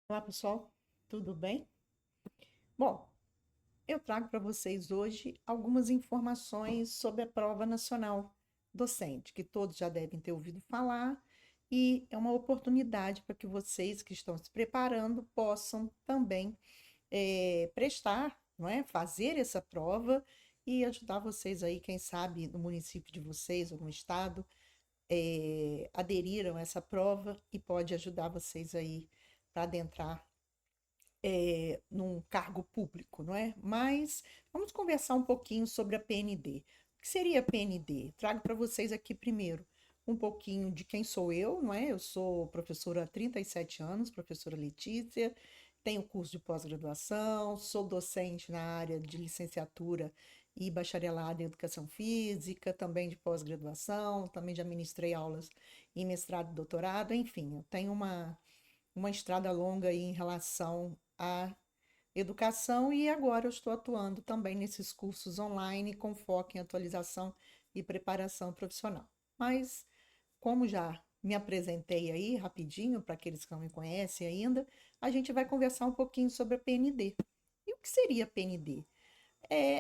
Olá, pessoal, tudo bem? Bom, eu trago para vocês hoje algumas informações sobre a prova nacional docente, que todos já devem ter ouvido falar, e é uma oportunidade para que vocês que estão se preparando possam também prestar, não é? Fazer essa prova e ajudar vocês aí, quem sabe no município de vocês ou no estado, aderiram a essa prova e pode ajudar vocês aí para adentrar num cargo público, não é? Mas vamos conversar um pouquinho sobre a PND. O que seria a PND? Trago para vocês aqui primeiro um pouquinho de quem sou eu, não é? Eu sou professora há 37 anos, professora Letícia, tenho curso de pós-graduação, sou docente na área de licenciatura e bacharelado em educação física, também de pós-graduação, também já ministrei aulas em mestrado e doutorado, enfim, eu tenho uma estrada longa aí em relação à educação e agora eu estou atuando também nesses cursos online com foco em atualização e preparação profissional. Mas, como já me apresentei aí rapidinho, para aqueles que não me conhecem ainda, a gente vai conversar um pouquinho sobre a PND. E o que seria a PND?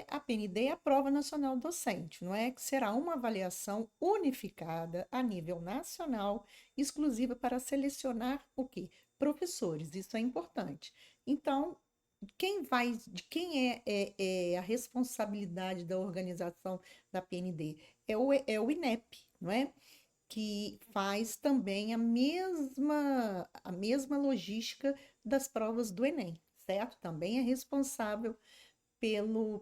A PND é a Prova Nacional Docente, não é? Que será uma avaliação unificada a nível nacional, exclusiva para selecionar o quê? Professores, isso é importante. Então, de quem é a responsabilidade da organização da PND? É o INEP, não é? Que faz também a mesma logística das provas do Enem, certo? Também é responsável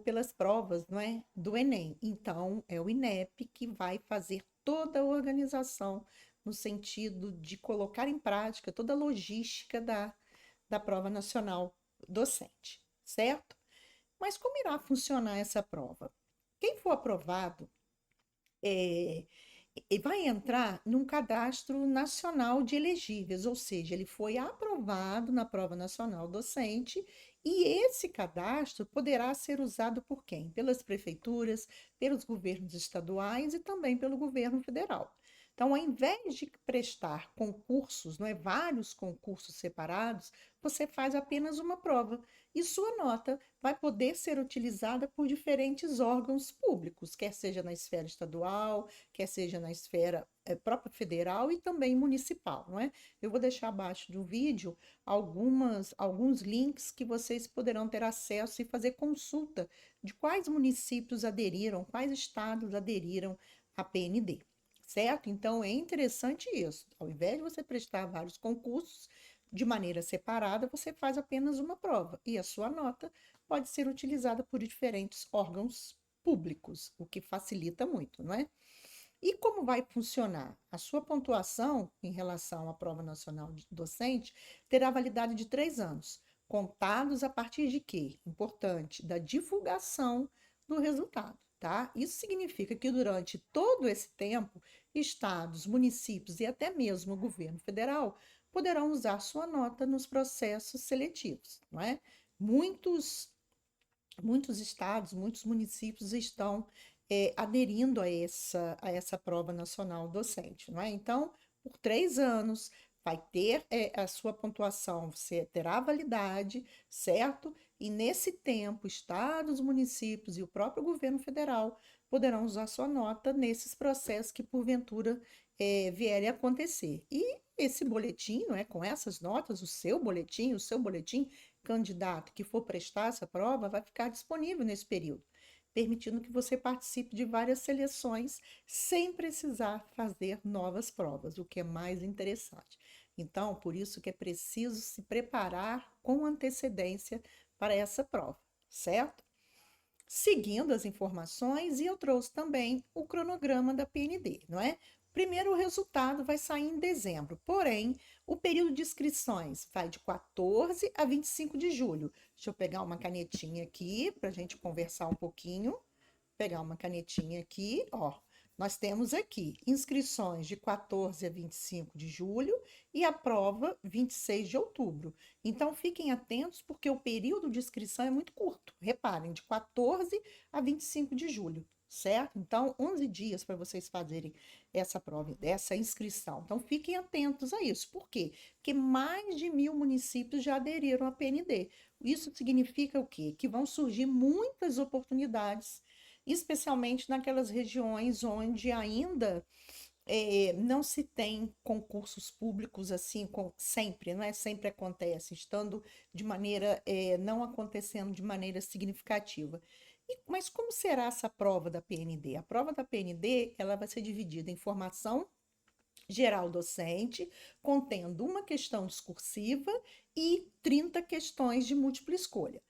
pelas provas, não é? Do Enem. Então, é o INEP que vai fazer toda a organização no sentido de colocar em prática toda a logística da prova nacional docente, certo? Mas como irá funcionar essa prova? Quem for aprovado é, e vai entrar num cadastro nacional de elegíveis, ou seja, ele foi aprovado na prova nacional docente e esse cadastro poderá ser usado por quem? Pelas prefeituras, pelos governos estaduais e também pelo governo federal. Então, ao invés de prestar concursos, não é, vários concursos separados, você faz apenas uma prova e sua nota vai poder ser utilizada por diferentes órgãos públicos, quer seja na esfera estadual, quer seja na esfera própria federal e também municipal, não é? Eu vou deixar abaixo do vídeo alguns links que vocês poderão ter acesso e fazer consulta de quais municípios aderiram, quais estados aderiram à PND, certo? Então é interessante isso. Ao invés de você prestar vários concursos de maneira separada, você faz apenas uma prova e a sua nota pode ser utilizada por diferentes órgãos públicos, o que facilita muito, não é? E como vai funcionar? A sua pontuação em relação à prova nacional docente terá validade de 3 anos, contados a partir de quê? Importante, da divulgação do resultado, tá? Isso significa que durante todo esse tempo, estados, municípios e até mesmo o governo federal poderão usar sua nota nos processos seletivos, não é? Muitos muitos estados, muitos municípios estão aderindo a essa prova nacional docente, não é? Então, por 3 anos, vai ter a sua pontuação, você terá validade, certo? E nesse tempo, estados, municípios e o próprio governo federal poderão usar sua nota nesses processos que, porventura, vierem a acontecer. E esse boletim, não é? Com essas notas, o seu boletim candidato que for prestar essa prova vai ficar disponível nesse período, permitindo que você participe de várias seleções sem precisar fazer novas provas, o que é mais interessante. Então, por isso que é preciso se preparar com antecedência para essa prova, certo? Seguindo as informações, e eu trouxe também o cronograma da PND, não é? Primeiro, o resultado vai sair em dezembro, porém, o período de inscrições vai de 14 a 25 de julho. Deixa eu pegar uma canetinha aqui para a gente conversar um pouquinho. Pegar uma canetinha aqui, ó. Nós temos aqui inscrições de 14 a 25 de julho e a prova 26 de outubro. Então fiquem atentos porque o período de inscrição é muito curto. Reparem, de 14 a 25 de julho. certo? Então, 11 dias para vocês fazerem essa prova, essa inscrição. Então, fiquem atentos a isso. Por quê? Porque mais de 1.000 municípios já aderiram à PND. Isso significa o quê? Que vão surgir muitas oportunidades, especialmente naquelas regiões onde ainda não se tem concursos públicos assim sempre, não é? Sempre acontece, estando de maneira, não acontecendo de maneira significativa. Mas como será essa prova da PND? A prova da PND, ela vai ser dividida em formação geral docente, contendo uma questão discursiva e 30 questões de múltipla escolha.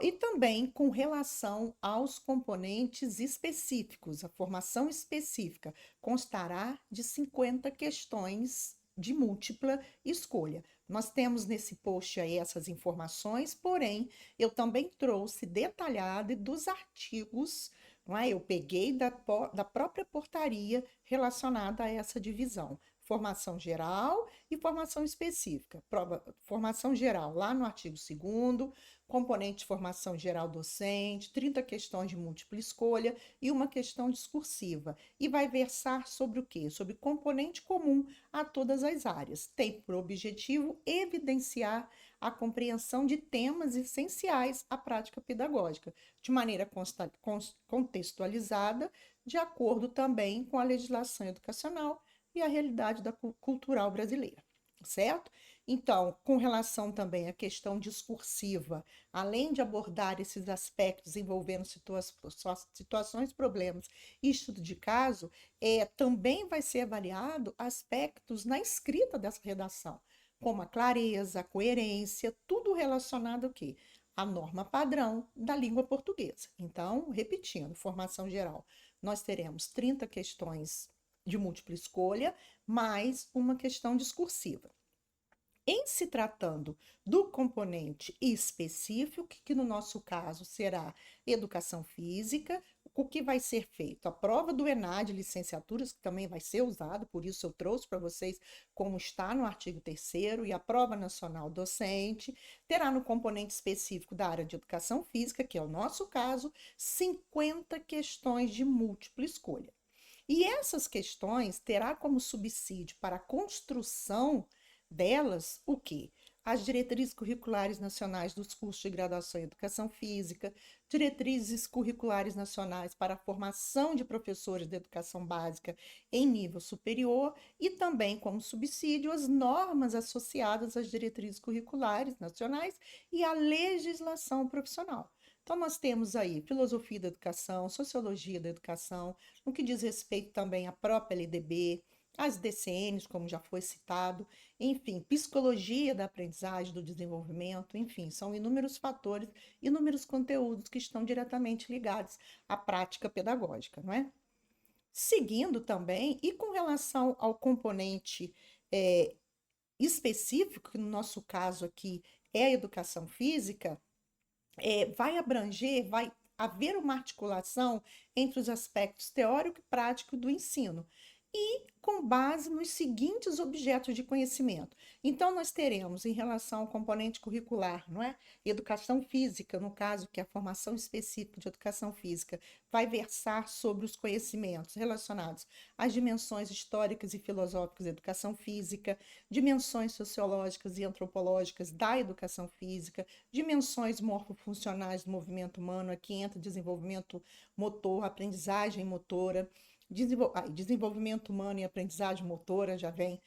E também com relação aos componentes específicos, a formação específica constará de 50 questões de múltipla escolha. Nós temos nesse post aí essas informações, porém, eu também trouxe detalhado dos artigos, não é? Eu peguei da própria portaria relacionada a essa divisão. Formação geral e formação específica. Formação geral, lá no artigo 2º, componente de formação geral docente, 30 questões de múltipla escolha e uma questão discursiva. E vai versar sobre o quê? Sobre componente comum a todas as áreas. Tem por objetivo evidenciar a compreensão de temas essenciais à prática pedagógica, de maneira contextualizada, de acordo também com a legislação educacional e a realidade cultural brasileira, certo? Então, com relação também à questão discursiva, além de abordar esses aspectos envolvendo situações, problemas e estudo de caso, também vai ser avaliado aspectos na escrita dessa redação, como a clareza, a coerência, tudo relacionado ao quê? A norma padrão da língua portuguesa. Então, repetindo, formação geral, nós teremos 30 questões de múltipla escolha, mais uma questão discursiva. Em se tratando do componente específico, que no nosso caso será educação física, o que vai ser feito? A prova do ENAD, licenciaturas, que também vai ser usado, por isso eu trouxe para vocês como está no artigo 3º, e a prova nacional docente, terá no componente específico da área de educação física, que é o nosso caso, 50 questões de múltipla escolha. E essas questões terá como subsídio para a construção delas o quê? As diretrizes curriculares nacionais dos cursos de graduação em educação física, diretrizes curriculares nacionais para a formação de professores de educação básica em nível superior e também como subsídio as normas associadas às diretrizes curriculares nacionais e à legislação profissional. Então, nós temos aí filosofia da educação, sociologia da educação, no que diz respeito também à própria LDB, as DCNs, como já foi citado, enfim, psicologia da aprendizagem, do desenvolvimento, enfim, são inúmeros fatores, inúmeros conteúdos que estão diretamente ligados à prática pedagógica, não é? Seguindo também, e com relação ao componente específico, que no nosso caso aqui é a educação física, vai abranger, vai haver uma articulação entre os aspectos teórico e prático do ensino, e com base nos seguintes objetos de conhecimento. Então, nós teremos, em relação ao componente curricular, não é? Educação física, no caso, que é a formação específica de educação física, vai versar sobre os conhecimentos relacionados às dimensões históricas e filosóficas da educação física, dimensões sociológicas e antropológicas da educação física, dimensões morfofuncionais do movimento humano, aqui entra desenvolvimento motor, aprendizagem motora, desenvolvimento humano e aprendizagem motora já vem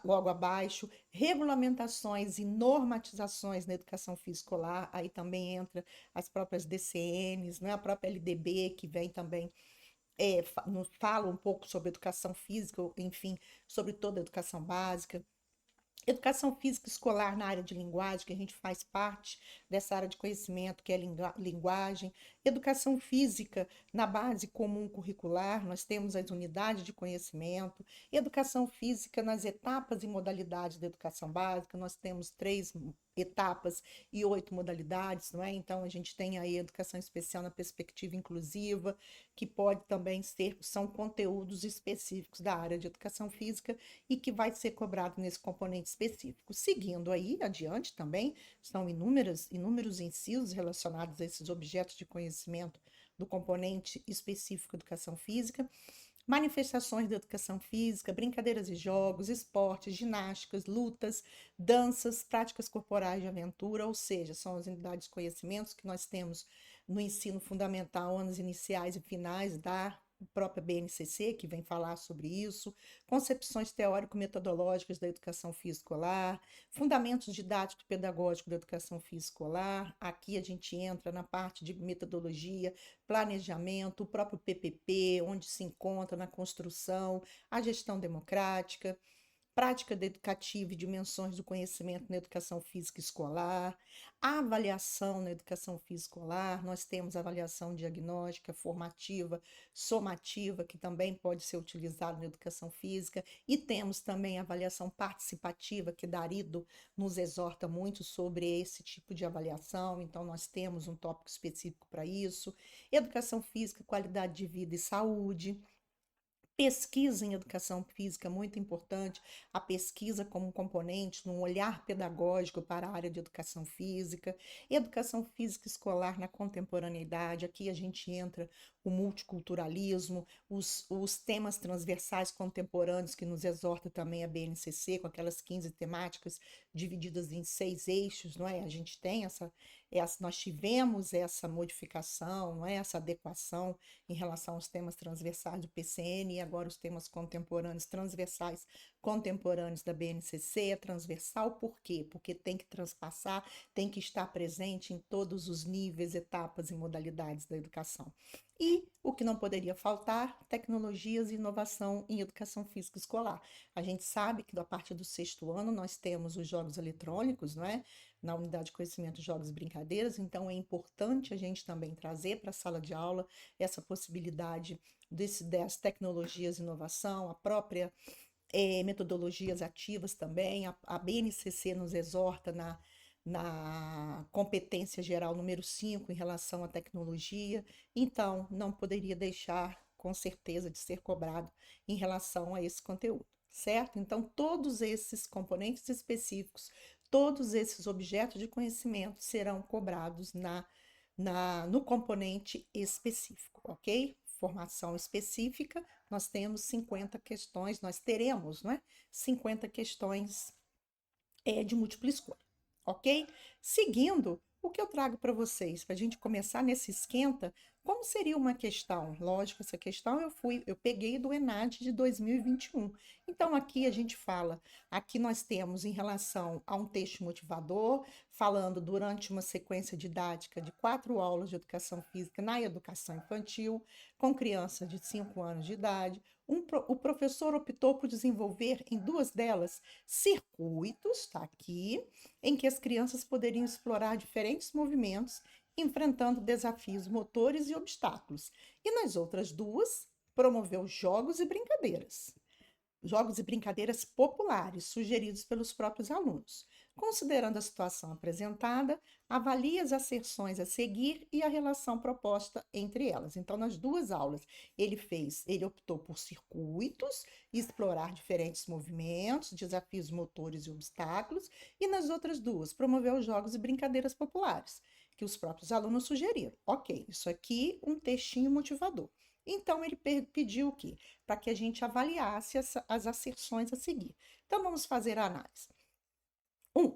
logo abaixo, regulamentações e normatizações na educação física escolar, aí também entra as próprias DCNs, né? A própria LDB, que vem também, fala um pouco sobre educação física, enfim, sobre toda a educação básica. Educação física escolar na área de linguagem, que a gente faz parte dessa área de conhecimento, que é linguagem. Educação física na base comum curricular, nós temos as unidades de conhecimento. Educação física nas etapas e modalidades da educação básica, nós temos 3 etapas e 8 modalidades, não é? Então, a gente tem aí educação especial na perspectiva inclusiva, que pode também são conteúdos específicos da área de educação física e que vai ser cobrado nesse componente específico. Seguindo aí adiante também, são inúmeros incisos relacionados a esses objetos de conhecimento do componente específico educação física, manifestações da educação física, brincadeiras e jogos, esportes, ginásticas, lutas, danças, práticas corporais de aventura, ou seja, são as unidades de conhecimentos que nós temos no ensino fundamental, anos iniciais e finais da própria BNCC, que vem falar sobre isso, concepções teórico-metodológicas da educação física escolar, fundamentos didático-pedagógicos da educação física escolar. Aqui a gente entra na parte de metodologia, planejamento, o próprio PPP, onde se encontra na construção, a gestão democrática, prática educativa e dimensões do conhecimento na educação física escolar, a avaliação na educação física escolar, nós temos avaliação diagnóstica, formativa, somativa, que também pode ser utilizada na educação física, e temos também a avaliação participativa, que Darido nos exorta muito sobre esse tipo de avaliação, então nós temos um tópico específico para isso, educação física, qualidade de vida e saúde. Pesquisa em educação física, muito importante, a pesquisa como um componente, num olhar pedagógico para a área de educação física escolar na contemporaneidade, aqui a gente entra o multiculturalismo, os temas transversais contemporâneos que nos exorta também a BNCC, com aquelas 15 temáticas divididas em 6 eixos, não é? A gente tem nós tivemos essa modificação, não é? Essa adequação em relação aos temas transversais do PCN e agora os temas contemporâneos, transversais contemporâneos da BNCC. É transversal por quê? Porque tem que transpassar, tem que estar presente em todos os níveis, etapas e modalidades da educação. E o que não poderia faltar, tecnologias e inovação em educação física escolar. A gente sabe que a partir do 6º ano nós temos os jogos eletrônicos, não é? Na unidade de conhecimento jogos e brincadeiras, então é importante a gente também trazer para a sala de aula essa possibilidade das tecnologias e inovação, a própria metodologias ativas também, a BNCC nos exorta na competência geral número 5 em relação à tecnologia, então não poderia deixar com certeza de ser cobrado em relação a esse conteúdo, certo? Então todos esses componentes específicos, todos esses objetos de conhecimento serão cobrados no componente específico, ok? Formação específica, nós temos 50 questões, nós teremos, não é? 50 questões de múltipla escolha, ok? Seguindo, o que eu trago para vocês, para a gente começar nesse esquenta, como seria uma questão? Lógico, essa questão eu peguei do ENAD de 2021. Então, aqui a gente fala, aqui nós temos em relação a um texto motivador, falando durante uma sequência didática de 4 aulas de educação física na educação infantil, com crianças de 5 anos de idade. O professor optou por desenvolver em 2 delas circuitos, está aqui, em que as crianças poderiam explorar diferentes movimentos, enfrentando desafios motores e obstáculos. E nas outras 2, promoveu jogos e brincadeiras populares sugeridos pelos próprios alunos. Considerando a situação apresentada, avalie as asserções a seguir e a relação proposta entre elas. Então, nas 2 aulas, ele optou por circuitos, explorar diferentes movimentos, desafios motores e obstáculos, e nas outras 2, promoveu jogos e brincadeiras populares, que os próprios alunos sugeriram. Ok, isso aqui um textinho motivador. Então, ele pediu o quê? Para que a gente avaliasse as asserções a seguir. Então, vamos fazer a análise.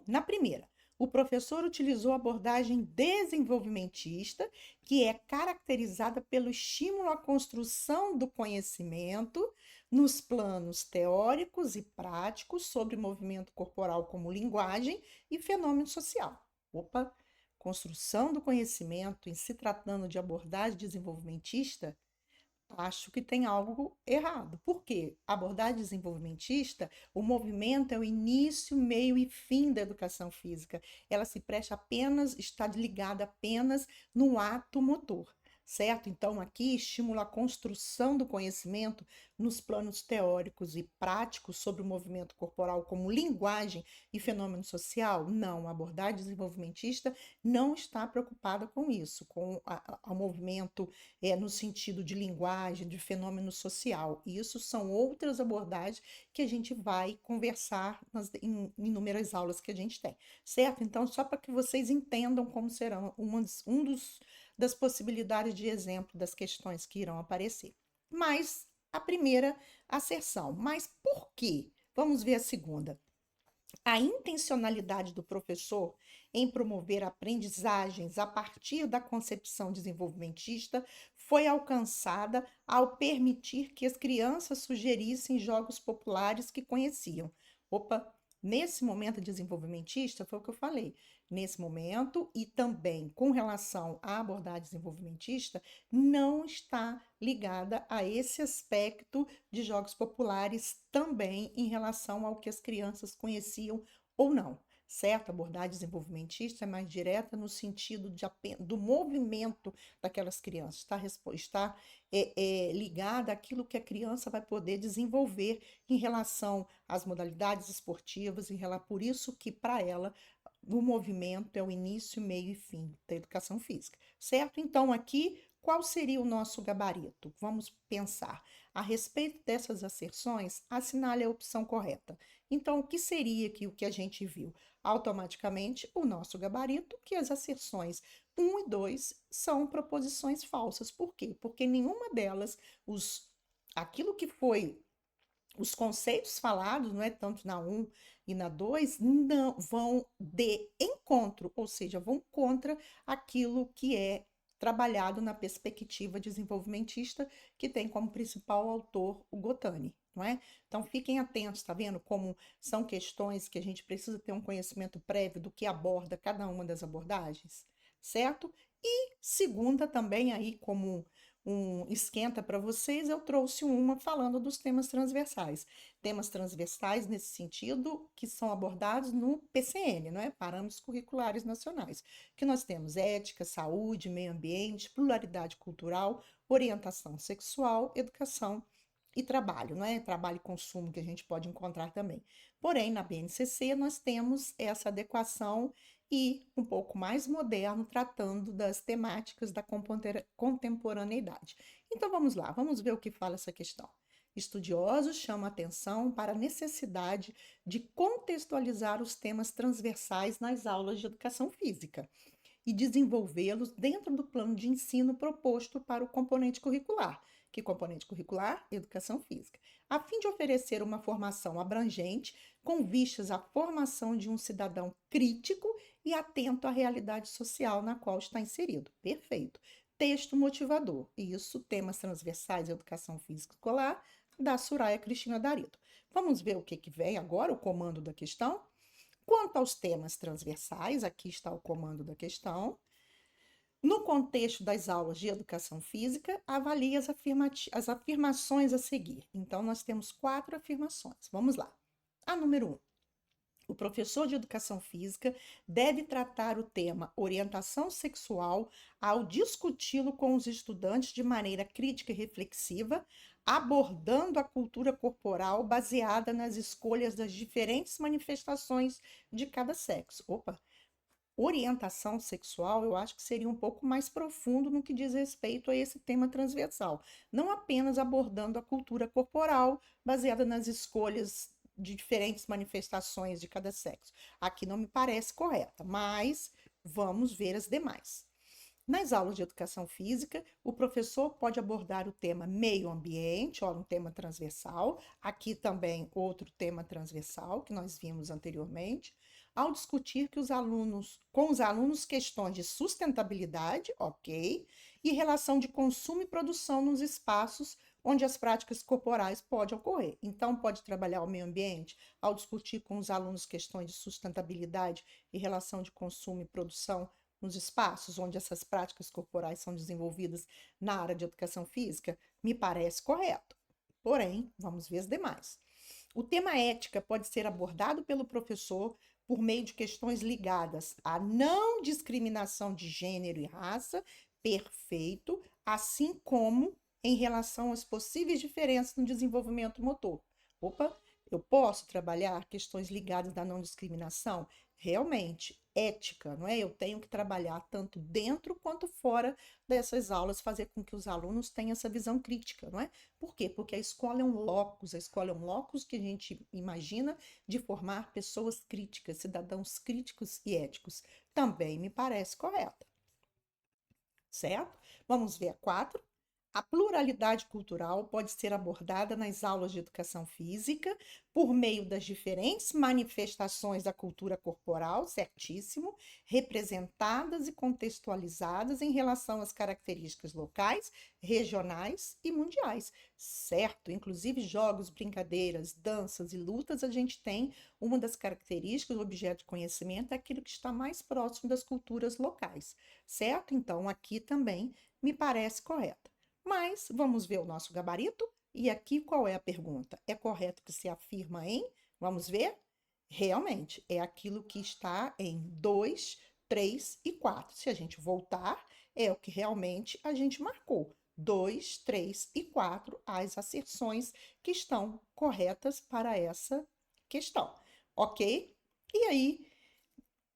Na primeira, o professor utilizou a abordagem desenvolvimentista, que é caracterizada pelo estímulo à construção do conhecimento nos planos teóricos e práticos sobre movimento corporal como linguagem e fenômeno social. Opa! Construção do conhecimento em se tratando de abordagem desenvolvimentista, acho que tem algo errado. Por quê? A abordagem desenvolvimentista, o movimento é o início, meio e fim da educação física. Ela se presta apenas, está ligada apenas no ato motor, certo? Então, aqui estimula a construção do conhecimento nos planos teóricos e práticos sobre o movimento corporal como linguagem e fenômeno social? Não, a abordagem desenvolvimentista não está preocupada com isso, com o movimento no sentido de linguagem, de fenômeno social. Isso são outras abordagens que a gente vai conversar em inúmeras aulas que a gente tem, certo? Então, só para que vocês entendam como serão das possibilidades de exemplo das questões que irão aparecer. Mas a primeira asserção. Mas por quê? Vamos ver a segunda. A intencionalidade do professor em promover aprendizagens a partir da concepção desenvolvimentista foi alcançada ao permitir que as crianças sugerissem jogos populares que conheciam. Opa, nesse momento desenvolvimentista, foi o que eu falei. Nesse momento, e também com relação à abordagem desenvolvimentista, não está ligada a esse aspecto de jogos populares também em relação ao que as crianças conheciam ou não, certo? A abordagem desenvolvimentista é mais direta no sentido do movimento daquelas crianças, está ligada àquilo que a criança vai poder desenvolver em relação às modalidades esportivas, por isso que para ela o movimento é o início, meio e fim da educação física, certo? Então, aqui, qual seria o nosso gabarito? Vamos pensar. A respeito dessas asserções, assinale a opção correta. Então, o que seria que o que a gente viu? Automaticamente, o nosso gabarito, que as asserções 1 e 2 são proposições falsas. Por quê? Porque nenhuma delas, aquilo que foi os conceitos falados, não é tanto na 1 e na 2, não vão de encontro, ou seja, vão contra aquilo que é trabalhado na perspectiva desenvolvimentista, que tem como principal autor o Gotani, não é? Então fiquem atentos, tá vendo como são questões que a gente precisa ter um conhecimento prévio do que aborda cada uma das abordagens, certo? E segunda também aí como um esquenta para vocês, eu trouxe uma falando dos temas transversais. Temas transversais nesse sentido que são abordados no PCN, não é? Parâmetros Curriculares Nacionais, que nós temos ética, saúde, meio ambiente, pluralidade cultural, orientação sexual, educação e trabalho, não é? Trabalho e consumo que a gente pode encontrar também. Porém, na BNCC nós temos essa adequação e um pouco mais moderno, tratando das temáticas da contemporaneidade. Então vamos lá, vamos ver o que fala essa questão. Estudiosos chamam atenção para a necessidade de contextualizar os temas transversais nas aulas de educação física e desenvolvê-los dentro do plano de ensino proposto para o componente curricular. Que componente curricular? Educação física. A fim de oferecer uma formação abrangente, com vistas à formação de um cidadão crítico e atento à realidade social na qual está inserido. Perfeito. Texto motivador. Isso, temas transversais à educação física escolar, da Soraya Cristina Darito. Vamos ver o que vem agora, o comando da questão? Quanto aos temas transversais, aqui está o comando da questão. No contexto das aulas de educação física, avalie as afirmações a seguir. Então, nós temos 4 afirmações. Vamos lá. A número 1. O professor de educação física deve tratar o tema orientação sexual ao discuti-lo com os estudantes de maneira crítica e reflexiva, abordando a cultura corporal baseada nas escolhas das diferentes manifestações de cada sexo. Opa! Orientação sexual, eu acho que seria um pouco mais profundo no que diz respeito a esse tema transversal, não apenas abordando a cultura corporal baseada nas escolhas de diferentes manifestações de cada sexo. Aqui não me parece correta, mas vamos ver as demais. Nas aulas de educação física, o professor pode abordar o tema meio ambiente, um tema transversal, aqui também outro tema transversal que nós vimos anteriormente, ao discutir com os alunos questões de sustentabilidade, ok, e relação de consumo e produção nos espaços onde as práticas corporais podem ocorrer. Então, pode trabalhar o meio ambiente ao discutir com os alunos questões de sustentabilidade e relação de consumo e produção nos espaços onde essas práticas corporais são desenvolvidas na área de educação física, me parece correto. Porém, vamos ver as demais. O tema ética pode ser abordado pelo professor por meio de questões ligadas à não discriminação de gênero e raça, perfeito, assim como em relação às possíveis diferenças no desenvolvimento motor. Opa, eu posso trabalhar questões ligadas à não discriminação? Realmente, ética, não é? Eu tenho que trabalhar tanto dentro quanto fora dessas aulas, fazer com que os alunos tenham essa visão crítica, não é? Por quê? Porque a escola é um locus que a gente imagina de formar pessoas críticas, cidadãos críticos e éticos. Também me parece correta. certo? Vamos ver a 4. A pluralidade cultural pode ser abordada nas aulas de educação física por meio das diferentes manifestações da cultura corporal, certíssimo, representadas e contextualizadas em relação às características locais, regionais e mundiais, certo? Inclusive jogos, brincadeiras, danças e lutas, a gente tem uma das características, o objeto de conhecimento é aquilo que está mais próximo das culturas locais, certo? Então, aqui também me parece correto. Mas vamos ver o nosso gabarito? E aqui qual é a pergunta? É correto que se afirma em? Vamos ver? Realmente, é aquilo que está em 2, 3 e 4. Se a gente voltar, é o que realmente a gente marcou. 2, 3 e 4, as asserções que estão corretas para essa questão, ok? E aí,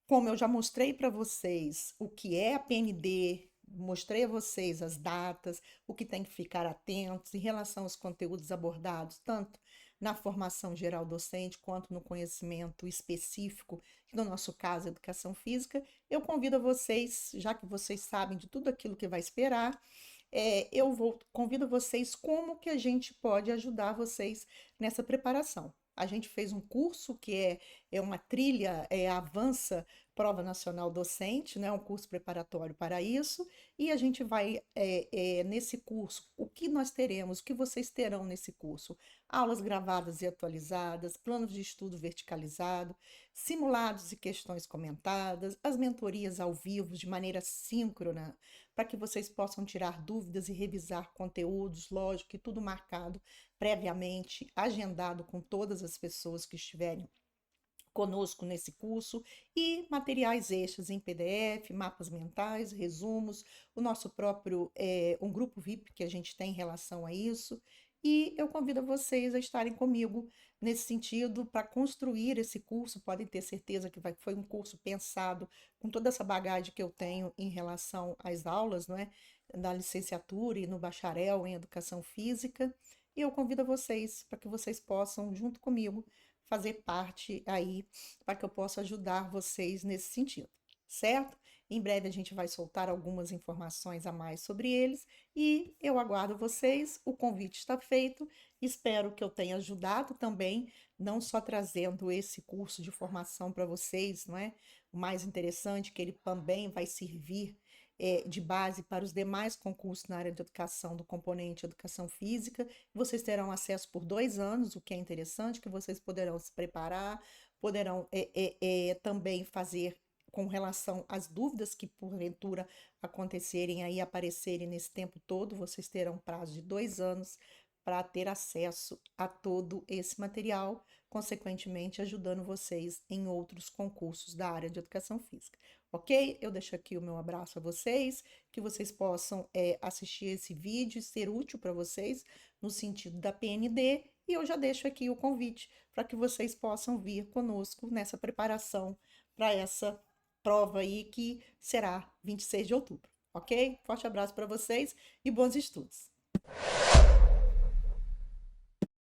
como eu já mostrei para vocês o que é a PND, mostrei a vocês as datas, o que tem que ficar atentos em relação aos conteúdos abordados, tanto na formação geral docente quanto no conhecimento específico, que no nosso caso, educação física, eu convido a vocês, já que vocês sabem de tudo aquilo que vai esperar, convido vocês como que a gente pode ajudar vocês nessa preparação. A gente fez um curso que é uma trilha, Avança Prova Nacional Docente, né? Um curso preparatório para isso, e a gente vai, nesse curso, o que nós teremos, o que vocês terão nesse curso? Aulas gravadas e atualizadas, planos de estudo verticalizado, simulados e questões comentadas, as mentorias ao vivo de maneira síncrona, para que vocês possam tirar dúvidas e revisar conteúdos, lógico, que tudo marcado previamente, agendado com todas as pessoas que estiverem conosco nesse curso, e materiais extras em PDF, mapas mentais, resumos, o nosso próprio um grupo VIP que a gente tem em relação a isso. E eu convido vocês a estarem comigo nesse sentido para construir esse curso. Podem ter certeza que foi um curso pensado com toda essa bagagem que eu tenho em relação às aulas, não é? Da licenciatura e no bacharel em educação física. E eu convido vocês para que vocês possam, junto comigo, fazer parte aí para que eu possa ajudar vocês nesse sentido, certo? Em breve a gente vai soltar algumas informações a mais sobre eles e eu aguardo vocês. O convite está feito. Espero que eu tenha ajudado também, não só trazendo esse curso de formação para vocês, não é? O mais interessante que ele também vai servir de base para os demais concursos na área de educação do componente educação física. Vocês terão acesso por 2 anos, o que é interessante, que vocês poderão se preparar, poderão também fazer com relação às dúvidas que porventura acontecerem aí, aparecerem nesse tempo todo, vocês terão prazo de 2 anos para ter acesso a todo esse material, consequentemente ajudando vocês em outros concursos da área de educação física. Ok? Eu deixo aqui o meu abraço a vocês, que vocês possam assistir esse vídeo e ser útil para vocês no sentido da PND, e eu já deixo aqui o convite para que vocês possam vir conosco nessa preparação para essa prova aí que será 26 de outubro, ok? Forte abraço para vocês e bons estudos!